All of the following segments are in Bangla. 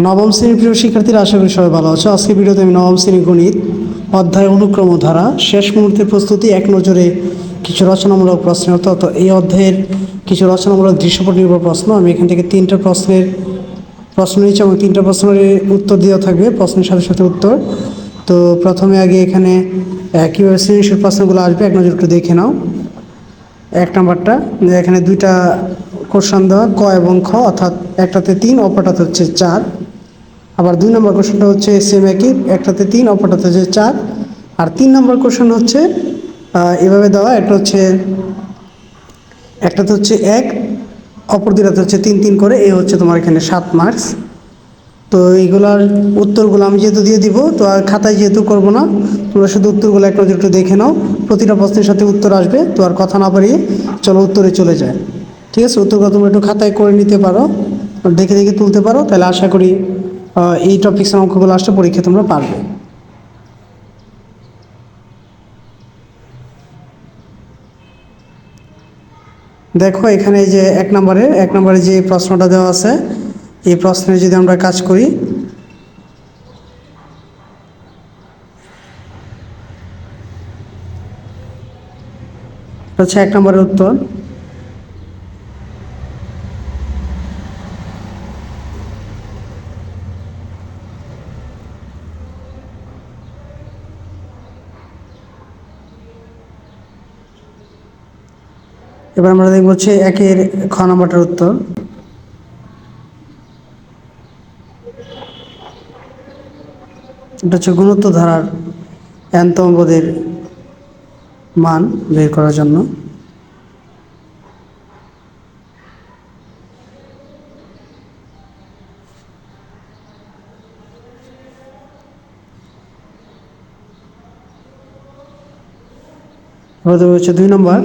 নবম শ্রেণীর প্রিয় শিক্ষার্থীরা, আশা করি সবাই ভালো আছো। আজকে ভিডিওতে আমি নবম শ্রেণী গণিত অধ্যায় অনুক্রম ধারা শেষ মুহূর্তের প্রস্তুতি এক নজরে কিছু রচনামূলক প্রশ্নের অর্থাৎ এই অধ্যায়ের কিছু রচনামূলক দৃশ্যপট নির্ভর প্রশ্ন। আমি এখান থেকে তিনটা প্রশ্ন নিচ্ছি এবং তিনটা প্রশ্নের উত্তর দেওয়া থাকবে, প্রশ্নের সাথে সাথে উত্তর। তো প্রথমে আগে এখানে কীভাবে সৃজনশীল প্রশ্নগুলো আসবে এক নজর একটু দেখে নাও। এক নাম্বারটা, এখানে দুইটা কোশ্চেন দেওয়া ক এবং খ, অর্থাৎ একটাতে 3 অপরটাতে হচ্ছে 4। আবার 2 নম্বর কোশ্চেনটা হচ্ছে সেম একই, একটাতে 3 অপরটাতে হচ্ছে 4। আর 3 নম্বর কোশ্চেন হচ্ছে এভাবে দেওয়া, একটাতে হচ্ছে 1, অপর দুটাতে হচ্ছে 3 3 করে। এই হচ্ছে তোমার এখানে 7 মার্কস। তো এইগুলার উত্তরগুলো আমি যেহেতু দিয়ে দিব, তো আর খাতায় যেহেতু করব না, তোমরা শুধু উত্তরগুলো এক নজর একটু দেখে নাও। প্রতিটা প্রশ্নের সাথে উত্তর আসবে, তো আর কথা না বাড়িয়ে চলো উত্তরে চলে যায়। ঠিক আছে, উত্তরগুলো তোমরা একটু খাতায় করে নিতে পারো, দেখে দেখে তুলতে পারো, তাহলে আশা করি এই টপিক্সের অঙ্কগুলো আসলে পরীক্ষা তোমরা পারবে। দেখো এখানে এই যে এক নম্বরে যে প্রশ্নটা দেওয়া আছে, এই প্রশ্নে যদি আমরা কাজ করি, হচ্ছে 1 নম্বরের উত্তর। এবার আমরা দেখব হচ্ছে 1-এর খ নম্বরটার উত্তর। এটা হচ্ছে গুণোত্তর ধারার nতম পদের মান বের করার জন্য। এবার হচ্ছে 2 নম্বর,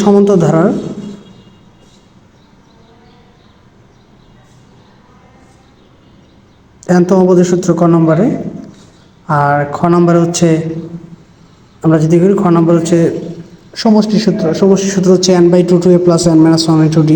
সমান্তর ধারার nতম পদের সূত্র ক নম্বরে। আর খ নম্বরে হচ্ছে আমরা যদি করি, খ নম্বর হচ্ছে সমষ্টি সূত্র হচ্ছে n/2 2a + n - 1 * d।